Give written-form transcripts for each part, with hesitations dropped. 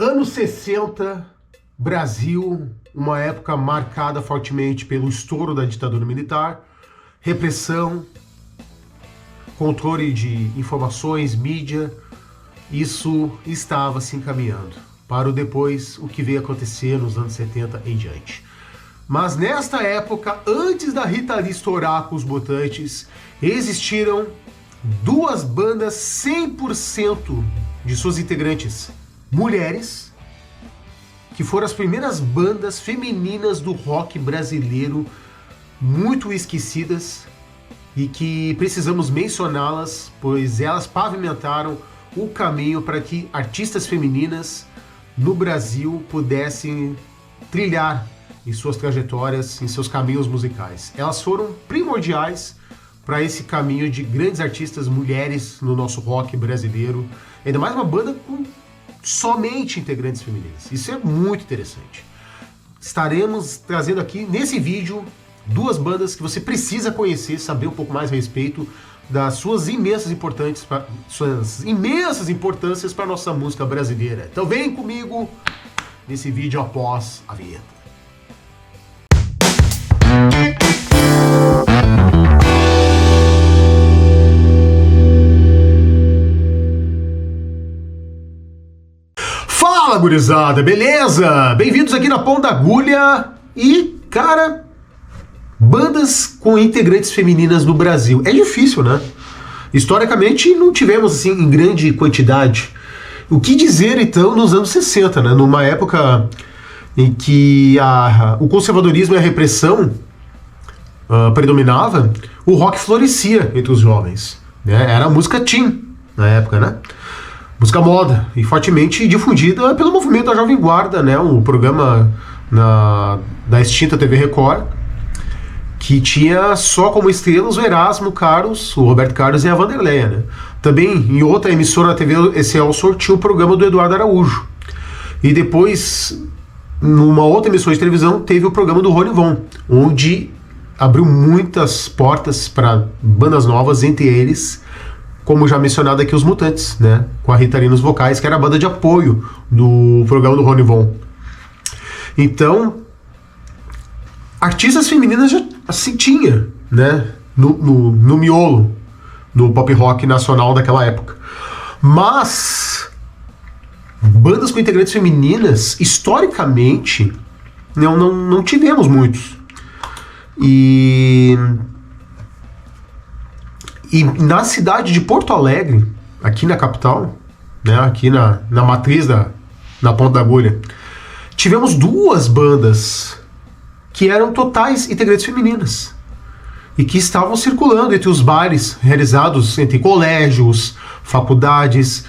Anos 60, Brasil, uma época marcada fortemente pelo estouro da ditadura militar, repressão, controle de informações, mídia. Isso estava se encaminhando para o depois, o que veio acontecer nos anos 70 em diante. Mas nesta época, antes da Rita Lee estourar com os Mutantes, existiram duas bandas 100% de suas integrantes mulheres, que foram as primeiras bandas femininas do rock brasileiro, muito esquecidas e que precisamos mencioná-las, pois elas pavimentaram o caminho para que artistas femininas no Brasil pudessem trilhar em suas trajetórias, em seus caminhos musicais. Elas foram primordiais para esse caminho de grandes artistas mulheres no nosso rock brasileiro, ainda mais uma banda com somente integrantes femininas. Isso é muito interessante. Estaremos trazendo aqui nesse vídeo duas bandas que você precisa conhecer, saber um pouco mais a respeito das suas imensas importâncias para a nossa música brasileira. Então vem comigo nesse vídeo após a vinheta. Fala, gurizada, beleza? Bem-vindos aqui na Ponta Agulha. E, cara, bandas com integrantes femininas no Brasil. É difícil, né? Historicamente não tivemos assim em grande quantidade. O que dizer então nos anos 60, né? Numa época em que o conservadorismo e a repressão predominava, o rock florescia entre os jovens, né? Era a música teen na época, né? Música moda, e fortemente difundida pelo movimento da Jovem Guarda, né? Um programa da extinta TV Record, que tinha só como estrelas o Erasmo Carlos, o Roberto Carlos e a Vanderleia, né? Também em outra emissora da TV Excelsior tinha o programa do Eduardo Araújo. E depois, numa outra emissora de televisão, teve o programa do Rony Von, onde abriu muitas portas para bandas novas, entre eles, como já mencionado aqui, os Mutantes, né? Com a Rita Lee nos vocais, que era a banda de apoio do programa do Rony Von. Então, artistas femininas já assim tinha, né? No miolo do pop rock nacional daquela época. Mas bandas com integrantes femininas, historicamente, não tivemos muitos. E na cidade de Porto Alegre, aqui na capital, né, aqui na matriz na Ponta da Agulha, tivemos duas bandas que eram totais integrantes femininas e que estavam circulando entre os bailes realizados entre colégios, faculdades,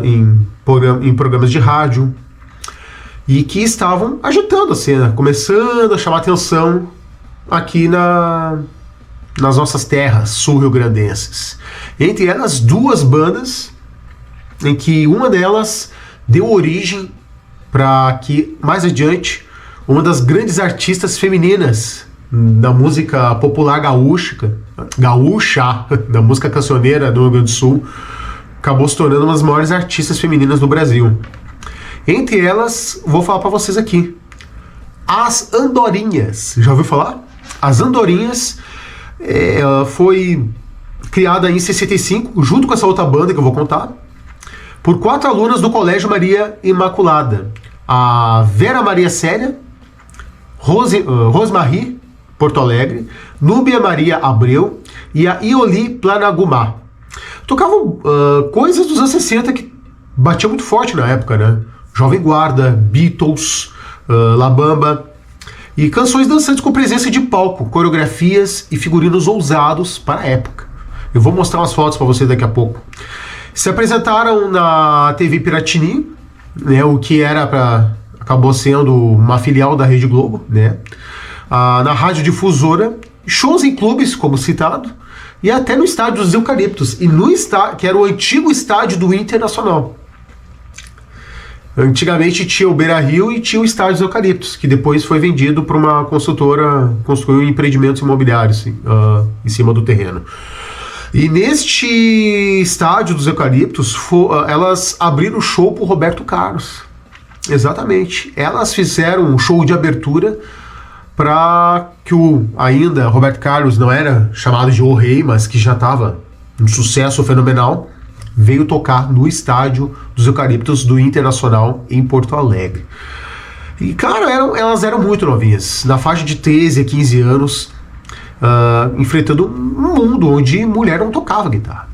em programas de rádio, e que estavam agitando a cena, começando a chamar atenção aqui nas nossas terras sul-rio-grandenses. Entre elas, duas bandas em que uma delas deu origem para que, mais adiante, uma das grandes artistas femininas da música popular gaúcha, da música cancioneira do Rio Grande do Sul, acabou se tornando uma das maiores artistas femininas do Brasil. Entre elas, vou falar para vocês aqui, As Andorinhas. Já ouviu falar? As Andorinhas foi criada em 65, junto com essa outra banda que eu vou contar, por 4 alunas do Colégio Maria Imaculada. A Vera Maria Célia, Rosmarie Porto Alegre, Núbia Maria Abreu e a Ioli Planagumá. Tocavam coisas dos anos 60 que batiam muito forte na época, né? Jovem Guarda, Beatles, La Bamba, e canções dançantes com presença de palco, coreografias e figurinos ousados para a época. Eu vou mostrar umas fotos para vocês daqui a pouco. Se apresentaram na TV Piratini, né, o que acabou sendo uma filial da Rede Globo, né, na Rádio Difusora, shows em clubes, como citado, e até no estádio dos Eucaliptos, que era o antigo estádio do Internacional. Antigamente tinha o Beira-Rio e tinha o estádio dos Eucaliptos, que depois foi vendido para uma construtora, construiu empreendimentos imobiliários em cima do terreno. E neste estádio dos Eucaliptos, elas abriram o show pro Roberto Carlos. Exatamente. Elas fizeram um show de abertura para que ainda Roberto Carlos, não era chamado de O Rei, mas que já estava um sucesso fenomenal, veio tocar no estádio dos Eucaliptos do Internacional em Porto Alegre. E, cara, elas eram muito novinhas, na faixa de 13 a 15 anos, enfrentando um mundo onde mulher não tocava guitarra.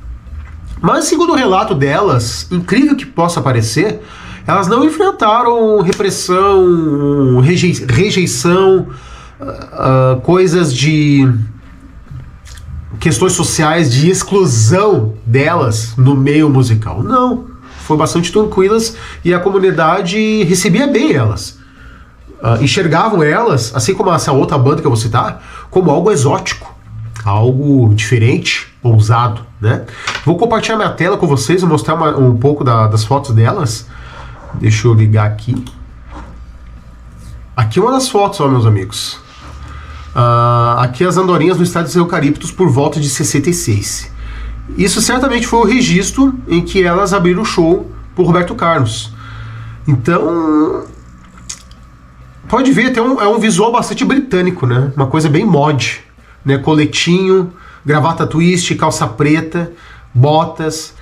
Mas, segundo o relato delas, incrível que possa parecer, elas não enfrentaram repressão, rejeição, coisas de questões sociais de exclusão delas no meio musical. Não, foi bastante tranquilas e a comunidade recebia bem elas. Enxergavam elas, assim como essa outra banda que eu vou citar, como algo exótico, algo diferente, ousado, né? Vou compartilhar minha tela com vocês, vou mostrar um pouco das fotos delas. Deixa eu ligar aqui. Aqui uma das fotos, ó, meus amigos. Aqui as andorinhas no estádio dos Eucaliptos por volta de 66. Isso certamente foi o registro em que elas abriram o show por Roberto Carlos. Então, pode ver, é um visual bastante britânico, né? Uma coisa bem mod, né? Coletinho, gravata twist, calça preta, botas.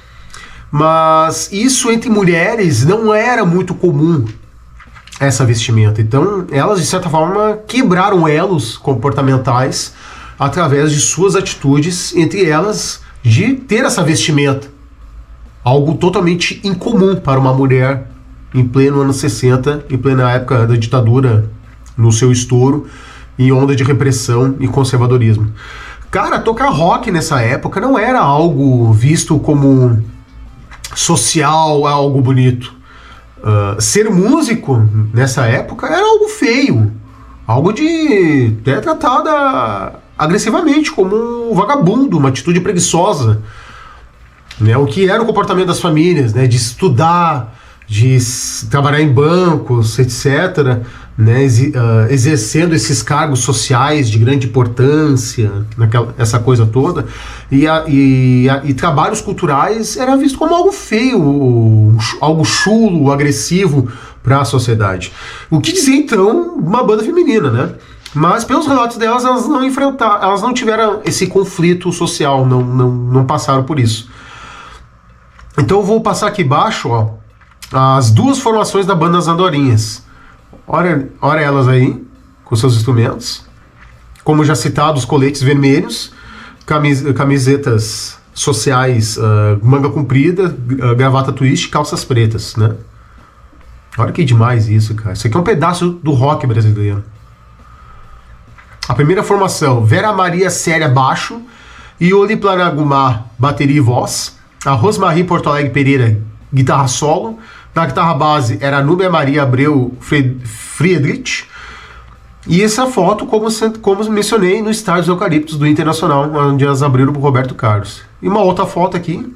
Mas isso entre mulheres não era muito comum, essa vestimenta. Então elas de certa forma quebraram elos comportamentais através de suas atitudes, entre elas de ter essa vestimenta, algo totalmente incomum para uma mulher em pleno ano 60, em plena época da ditadura no seu estouro, em onda de repressão e conservadorismo. Cara, tocar rock nessa época não era algo visto como social, algo bonito. Ser músico nessa época era algo feio, algo de até tratada agressivamente como um vagabundo, uma atitude preguiçosa, né? O que era o comportamento das famílias, né? De estudar, de trabalhar em bancos, etc., né? Exercendo esses cargos sociais de grande importância, essa coisa toda, e trabalhos culturais era visto como algo feio, algo chulo, agressivo para a sociedade. O que dizer então uma banda feminina, né? Mas pelos relatos delas, elas não tiveram esse conflito social, não passaram por isso. Então eu vou passar aqui embaixo, ó, as duas formações da banda As Andorinhas. Olha elas aí, com seus instrumentos. Como já citado, os coletes vermelhos, camisetas sociais, manga comprida, gravata twist, calças pretas, né? Olha que demais isso, cara. Isso aqui é um pedaço do rock brasileiro. A primeira formação, Vera Maria Célia baixo, Ioli Planagumar bateria e voz, a Rosmarie Porto Alegre Pereira guitarra solo. Na guitarra base era a Núbia Maria Abreu Friedrich. E essa foto, como mencionei, no estádio dos Eucaliptos do Internacional, onde elas abriram para o Roberto Carlos. E uma outra foto aqui.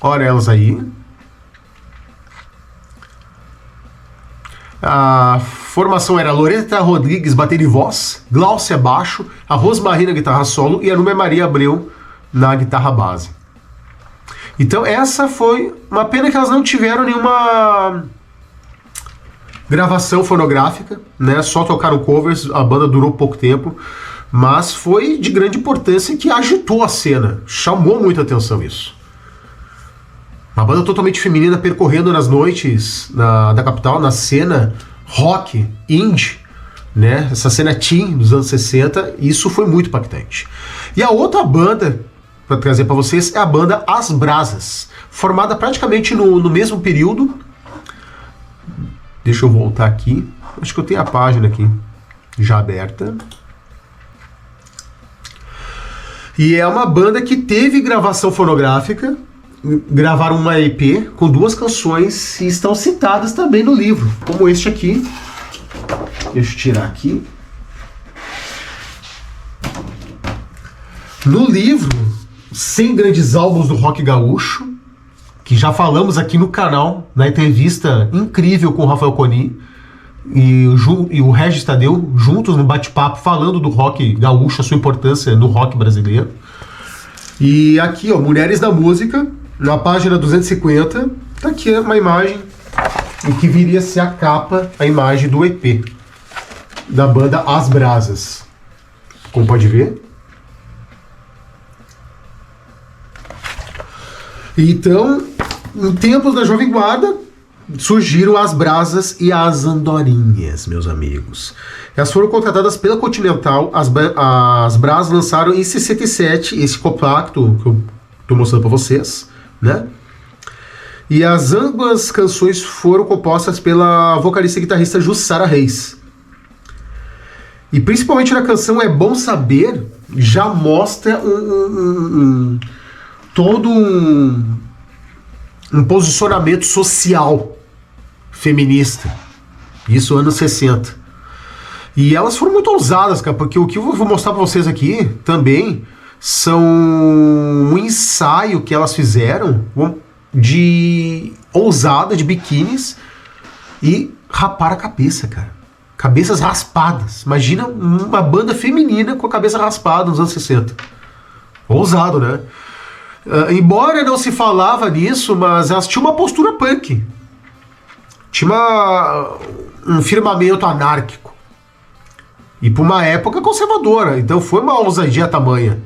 Olha elas aí. A formação era Loreta Rodrigues, bateria e voz, Gláucia baixo, a Rosmarie na guitarra solo e a Núbia Maria Abreu na guitarra base. Então essa foi uma pena que elas não tiveram nenhuma gravação fonográfica, né? Só tocaram covers, a banda durou pouco tempo, mas foi de grande importância que agitou a cena, chamou muita atenção isso. Uma banda totalmente feminina percorrendo nas noites da capital, na cena rock, indie, né? Essa cena teen dos anos 60, isso foi muito impactante. E a outra banda para trazer para vocês é a banda As Brasas, formada praticamente no mesmo período. Deixa eu voltar aqui, acho que eu tenho a página aqui já aberta. E é uma banda que teve gravação fonográfica, gravaram uma EP com 2 canções e estão citadas também no livro, como este aqui. Deixa eu tirar aqui. No livro 100 grandes álbuns do rock gaúcho, que já falamos aqui no canal, na entrevista incrível com o Rafael Coni e o Regis Tadeu, juntos no bate-papo, falando do rock gaúcho, a sua importância no rock brasileiro. E aqui, ó, Mulheres da Música, na página 250, tá aqui uma imagem e que viria a ser a capa, a imagem do EP da banda As Brasas. Como pode ver. Então, em tempos da Jovem Guarda, surgiram as Brasas e as Andorinhas, meus amigos. Elas foram contratadas pela Continental. As Brasas lançaram em 67 esse compacto que eu estou mostrando para vocês, né? E as ambas canções foram compostas pela vocalista e guitarrista Jussara Reis. E principalmente na canção É Bom Saber, já mostra todo um posicionamento social feminista. Isso anos 60. E elas foram muito ousadas, cara, porque o que eu vou mostrar pra vocês aqui também são um ensaio que elas fizeram de ousada, de biquínis, e rapar a cabeça, cara. Cabeças raspadas. Imagina uma banda feminina com a cabeça raspada nos anos 60. Ousado, né? Embora não se falava nisso, mas elas tinham uma postura punk. Tinha um firmamento anárquico. E por uma época conservadora. Então foi uma ousadia tamanha.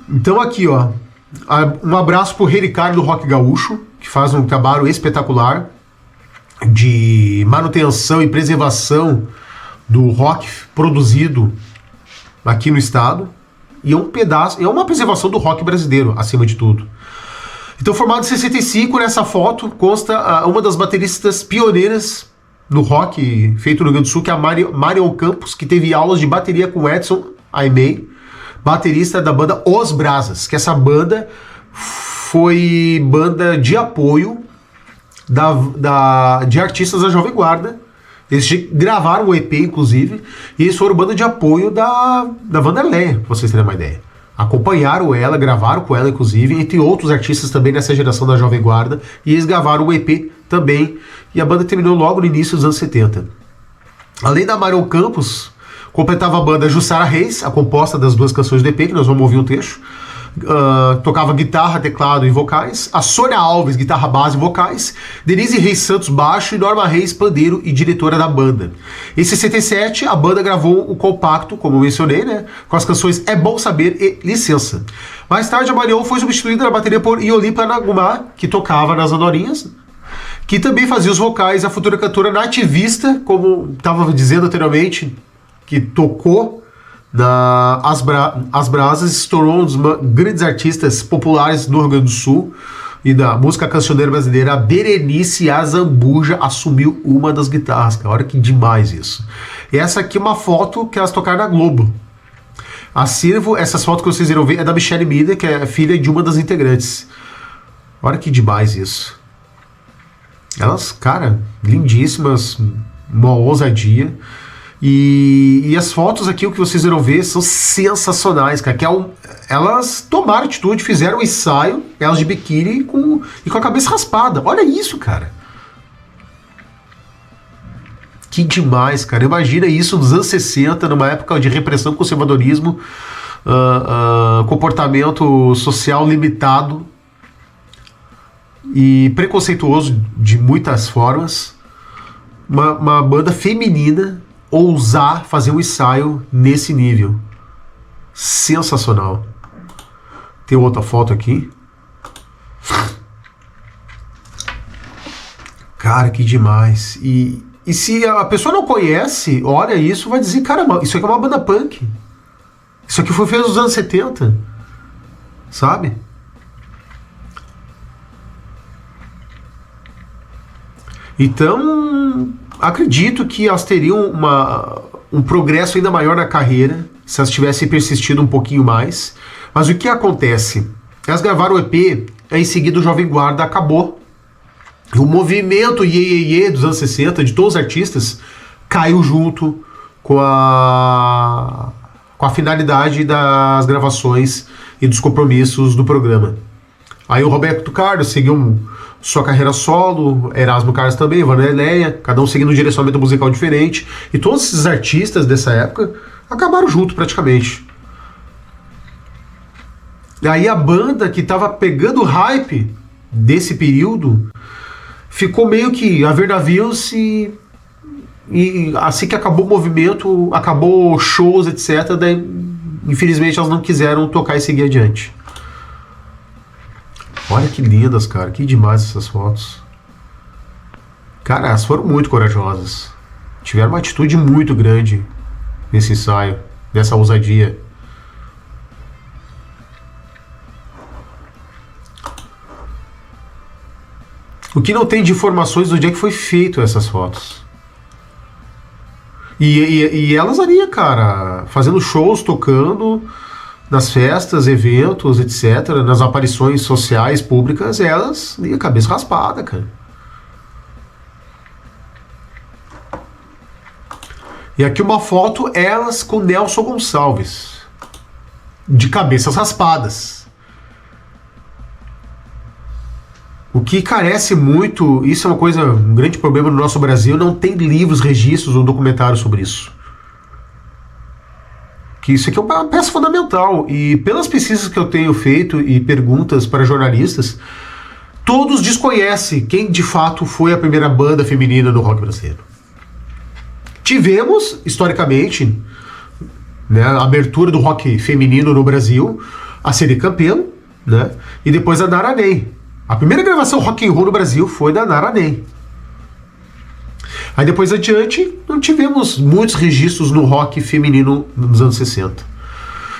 Então aqui, ó. Um abraço pro Rei Ricardo do Rock Gaúcho, que faz um trabalho espetacular de manutenção e preservação do rock produzido aqui no estado. E é um pedaço, é uma preservação do rock brasileiro, acima de tudo. Então, formado em 65, nessa foto consta uma das bateristas pioneiras no rock feito no Rio Grande do Sul, que é a Marion Campos, que teve aulas de bateria com Edson Aimee, baterista da banda Os Brasas, que essa banda foi banda de apoio de artistas da Jovem Guarda. Eles gravaram o EP, inclusive, e eles foram banda de apoio da Vanderleia, pra vocês terem uma ideia. Acompanharam ela, gravaram com ela, inclusive, entre outros artistas também nessa geração da Jovem Guarda, e eles gravaram o EP também, e a banda terminou logo no início dos anos 70. Além da Marion Campos, completava a banda Jussara Reis, a composta das duas canções do EP, que nós vamos ouvir um trecho. Tocava guitarra, teclado e vocais. A Sônia Alves, guitarra, base e vocais. Denise Reis Santos, baixo. E Norma Reis, pandeiro e diretora da banda. Em 67, a banda gravou o compacto, como eu mencionei, né, com as canções É Bom Saber e Licença. Mais tarde, a Marion foi substituída na bateria por Ioli Panagumá, que tocava nas Andorinhas, que também fazia os vocais. A futura cantora nativista, como estava dizendo anteriormente, que tocou As Brasas, se tornou um dos grandes artistas populares do Rio Grande do Sul e da música cancioneira brasileira. A Berenice Azambuja assumiu uma das guitarras, cara. Olha que demais isso. E essa aqui é uma foto que elas tocaram na Globo. Essas fotos que vocês irão ver é da Michelle Mida, que é filha de uma das integrantes. Olha que demais isso. Elas, cara, lindíssimas, uma ousadia. E as fotos aqui, o que vocês irão ver, são sensacionais, cara. Elas tomaram atitude, fizeram um ensaio, elas de biquíni e com a cabeça raspada. Olha isso, cara. Que demais, cara. Imagina isso nos anos 60, numa época de repressão, conservadorismo, comportamento social limitado e preconceituoso de muitas formas. Uma banda feminina ousar fazer um ensaio nesse nível. Sensacional. Tem outra foto aqui. Cara, que demais. E se a pessoa não conhece, olha isso, vai dizer, caramba, isso aqui é uma banda punk. Isso aqui foi feito nos anos 70. Sabe? Então, acredito que elas teriam um progresso ainda maior na carreira se elas tivessem persistido um pouquinho mais. Mas o que acontece? Elas gravaram o EP, em seguida o Jovem Guarda acabou. O movimento Iê dos anos 60, de todos os artistas, caiu junto com a finalidade das gravações e dos compromissos do programa. Aí o Roberto Carlos seguiu sua carreira solo, Erasmo Carlos também, Vanderleia, cada um seguindo um direcionamento musical diferente, e todos esses artistas dessa época acabaram junto praticamente. E aí a banda que estava pegando o hype desse período ficou meio que a ver navios e assim que acabou o movimento, acabou shows, etc., daí, infelizmente elas não quiseram tocar e seguir adiante. Olha que lindas, cara, que demais essas fotos. Cara, elas foram muito corajosas. Tiveram uma atitude muito grande nesse ensaio, nessa ousadia. O que não tem de informações do dia que foi feito essas fotos. E elas ali, cara, fazendo shows, tocando nas festas, eventos, etc., nas aparições sociais, públicas, elas ali, cabeça raspada, cara. E aqui uma foto, elas com Nelson Gonçalves, de cabeças raspadas. O que carece muito, isso é uma coisa, um grande problema no nosso Brasil, não tem livros, registros ou documentários sobre isso. Que isso aqui é uma peça fundamental. E pelas pesquisas que eu tenho feito e perguntas para jornalistas, todos desconhecem quem de fato foi a primeira banda feminina no rock brasileiro. Tivemos, historicamente, né, a abertura do rock feminino no Brasil, a Celi Campelo, né, e depois a Nara Ney. A primeira gravação rock and roll no Brasil foi da Nara Ney. Aí depois adiante, não tivemos muitos registros no rock feminino nos anos 60.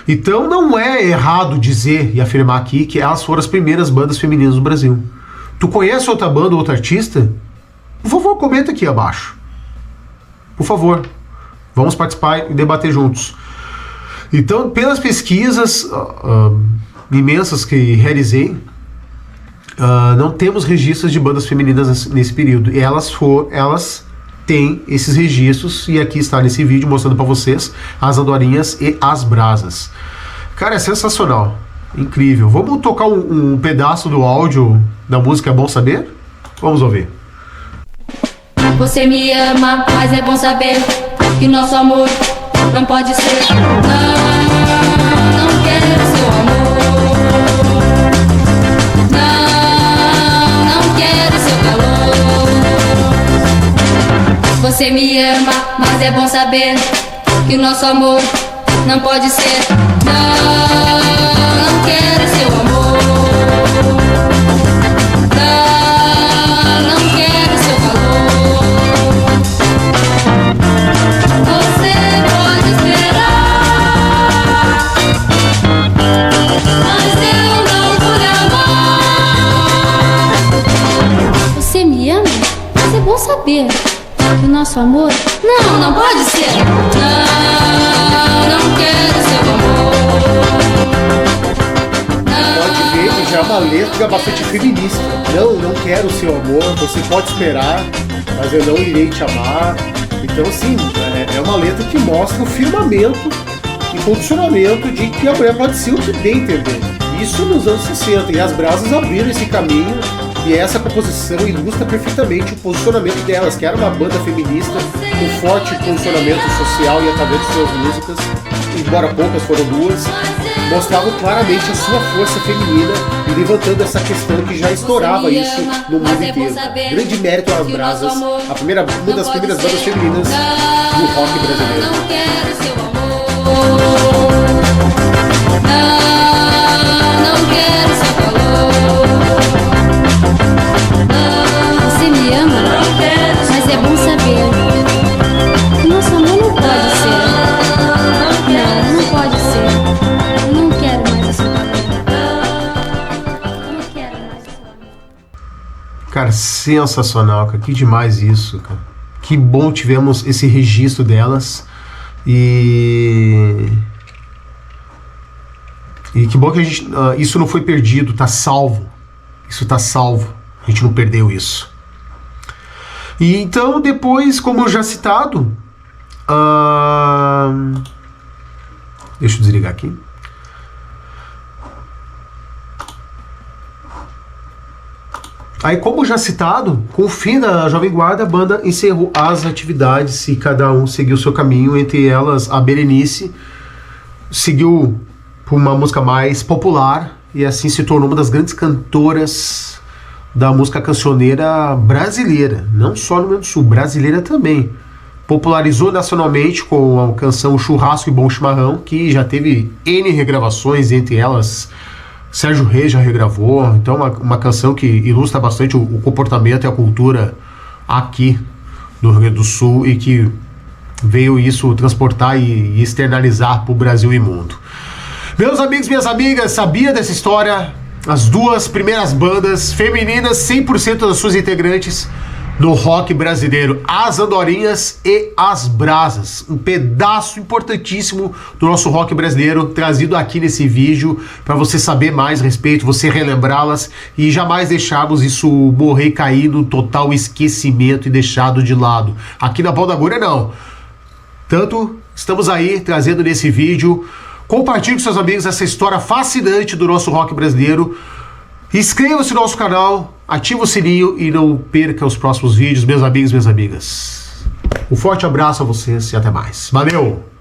Então não é errado dizer e afirmar aqui que elas foram as primeiras bandas femininas do Brasil. Tu conhece outra banda ou outro artista? Por favor, comenta aqui abaixo. Por favor, vamos participar e debater juntos. Então, pelas pesquisas imensas que realizei, não temos registros de bandas femininas nesse período. E elas têm esses registros, e aqui está nesse vídeo mostrando para vocês as andorinhas e as brasas. Cara, é sensacional, incrível. Vamos tocar um pedaço do áudio da música É Bom Saber? Vamos ouvir. Você me ama, mas é bom saber que nosso amor não pode ser. Não quero seu amor. Não quero seu calor. Você me ama, mas é bom saber que nosso amor não pode ser. Não quero seu amor. Saber que o nosso amor não pode ser. Não quero seu amor. Pode ver que já é uma letra bastante feminista. Não quero seu amor, você pode esperar, mas eu não irei te amar. Então sim, é uma letra que mostra o firmamento e condicionamento de que a mulher pode ser o que bem entender. Isso nos anos 60, e as brasas abriram esse caminho. E essa composição ilustra perfeitamente o posicionamento delas, que era uma banda feminista com forte posicionamento social, e através de suas músicas, embora poucas foram duas, mostravam claramente a sua força feminina e levantando essa questão que já estourava isso no mundo inteiro. Grande mérito às brasas, uma das primeiras bandas femininas do rock brasileiro. Não quero seu amor. Não quero seu calor. Você me ama, mas é bom saber que nosso amor não pode ser. Não pode ser. Eu não quero mais esse amor. Eu não quero mais esse amor. Cara, sensacional, cara. Que demais isso, cara. Que bom tivemos esse registro delas. E que bom que a gente, isso não foi perdido, tá salvo. Isso tá salvo. A gente não perdeu isso. E então, depois, como já citado, deixa eu desligar aqui. Aí, como já citado, com o fim da Jovem Guarda, a banda encerrou as atividades e cada um seguiu seu caminho. Entre elas, a Berenice seguiu por uma música mais popular e assim se tornou uma das grandes cantoras da música cancioneira brasileira, não só no Rio Grande do Sul, brasileira também. Popularizou nacionalmente com a canção Churrasco e Bom Chimarrão, que já teve N regravações, entre elas Sérgio Reis já regravou. Então uma canção que ilustra bastante o comportamento e a cultura aqui no Rio Grande do Sul e que veio isso transportar e externalizar para o Brasil e mundo. Meus amigos, minhas amigas, sabia dessa história? As duas primeiras bandas femininas, 100% das suas integrantes no rock brasileiro, as Andorinhas e as Brasas. Um pedaço importantíssimo do nosso rock brasileiro trazido aqui nesse vídeo para você saber mais a respeito, você relembrá-las e jamais deixarmos isso morrer e cair no total esquecimento e deixado de lado. Aqui na Pau da Agulha não. Tanto estamos aí trazendo nesse vídeo. Compartilhe com seus amigos essa história fascinante do nosso rock brasileiro. Inscreva-se no nosso canal, ative o sininho e não perca os próximos vídeos, meus amigos e minhas amigas. Um forte abraço a vocês e até mais. Valeu!